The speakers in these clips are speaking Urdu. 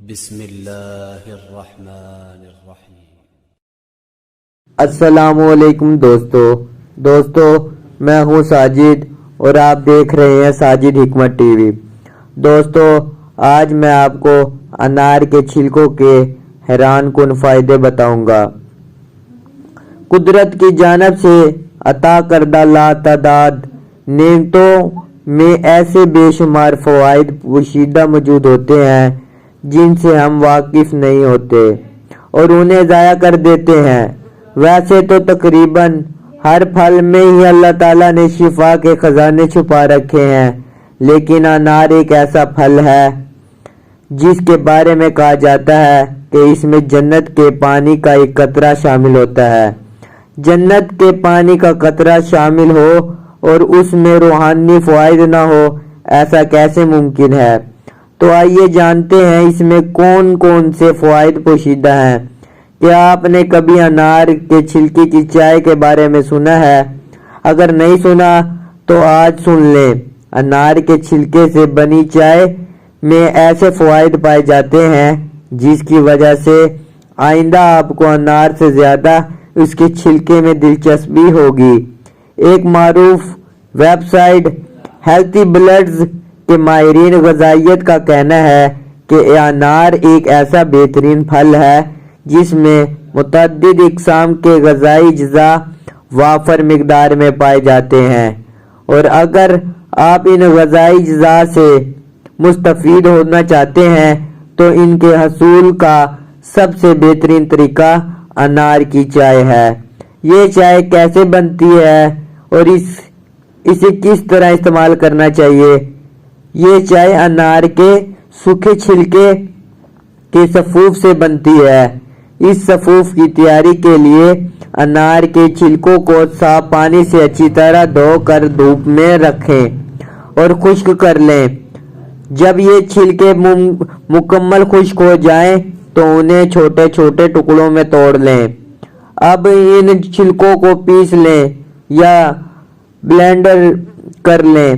بسم اللہ الرحمن الرحیم۔ السلام علیکم دوستو میں ہوں ساجد اور آپ دیکھ رہے ہیں ساجد حکمت ٹی وی۔ دوستو آج میں آپ کو انار کے چھلکوں کے حیران کن فائدے بتاؤں گا۔ قدرت کی جانب سے عطا کردہ لاتعداد نعمتوں میں ایسے بے شمار فوائد پوشیدہ موجود ہوتے ہیں جن سے ہم واقف نہیں ہوتے اور انہیں ضائع کر دیتے ہیں۔ ویسے تو تقریباً ہر پھل میں ہی اللہ تعالیٰ نے شفا کے خزانے چھپا رکھے ہیں، لیکن انار ایک ایسا پھل ہے جس کے بارے میں کہا جاتا ہے کہ اس میں جنت کے پانی کا ایک قطرہ شامل ہوتا ہے۔ جنت کے پانی کا قطرہ شامل ہو اور اس میں روحانی فوائد نہ ہو، ایسا کیسے ممکن ہے؟ تو آئیے جانتے ہیں اس میں کون کون سے فوائد پوشیدہ ہیں۔ کیا آپ نے کبھی انار کے چھلکے کی چائے کے بارے میں سنا ہے؟ اگر نہیں سنا تو آج سن لیں۔ انار کے چھلکے سے بنی چائے میں ایسے فوائد پائے جاتے ہیں جس کی وجہ سے آئندہ آپ کو انار سے زیادہ اس کے چھلکے میں دلچسپی ہوگی۔ ایک معروف ویب سائٹ ہیلتھی بلڈز کے ماہرین غذائیت کا کہنا ہے کہ انار ایک ایسا بہترین پھل ہے جس میں متعدد اقسام کے غذائی اجزاء وافر مقدار میں پائے جاتے ہیں، اور اگر آپ ان غذائی اجزاء سے مستفید ہونا چاہتے ہیں تو ان کے حصول کا سب سے بہترین طریقہ انار کی چائے ہے۔ یہ چائے کیسے بنتی ہے اور اسے کس طرح استعمال کرنا چاہیے؟ یہ چائے انار کے سوکھے چھلکے کے سفوف سے بنتی ہے۔ اس سفوف کی تیاری کے لیے انار کے چھلکوں کو صاف پانی سے اچھی طرح دھو کر دھوپ میں رکھیں اور خشک کر لیں۔ جب یہ چھلکے مکمل خشک ہو جائیں تو انہیں چھوٹے چھوٹے ٹکڑوں میں توڑ لیں۔ اب ان چھلکوں کو پیس لیں یا بلینڈر کر لیں۔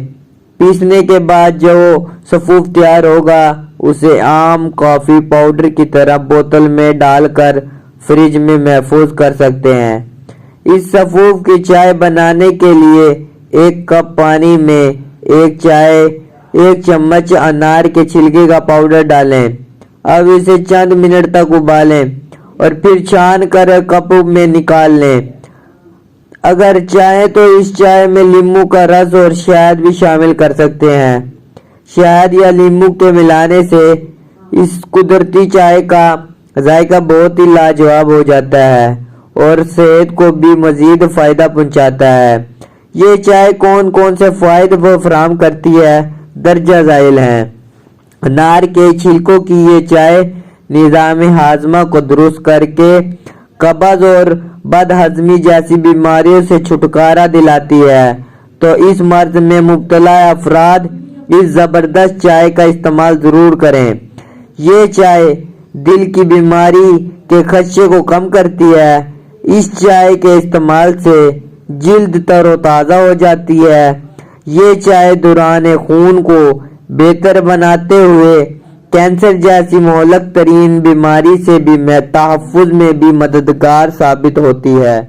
پیسنے کے بعد جو سفوف تیار ہوگا اسے عام کافی پاؤڈر کی طرح بوتل میں ڈال کر فریج میں محفوظ کر سکتے ہیں۔ اس سفوف کی چائے بنانے کے لیے ایک کپ پانی میں ایک چمچ انار کے چھلکے کا پاؤڈر ڈالیں۔ اب اسے چند منٹ تک ابالیں اور پھر چھان کر کپ میں نکال لیں۔ اگر چاہیں تو اس چائے میں لیموں کا رس اور شہد بھی شامل کر سکتے ہیں۔ شہد یا لیموں کے ملانے سے اس قدرتی چائے کا ذائقہ بہت ہی لاجواب ہو جاتا ہے اور صحت کو بھی مزید فائدہ پہنچاتا ہے۔ یہ چائے کون کون سے فوائد فراہم کرتی ہے؟ درجہ ذیل ہیں۔ انار کے چھلکوں کی یہ چائے نظام ہاضمہ کو درست کر کے قبض اور بد ہضمی جیسی بیماریوں سے چھٹکارا دلاتی ہے، تو اس مرض میں مبتلا افراد اس زبردست چائے کا استعمال ضرور کریں۔ یہ چائے دل کی بیماری کے خدشے کو کم کرتی ہے۔ اس چائے کے استعمال سے جلد تر و تازہ ہو جاتی ہے۔ یہ چائے دوران خون کو بہتر بناتے ہوئے کینسر جیسی مہلک ترین بیماری سے بھی تحفظ میں بھی مددگار ثابت ہوتی ہے۔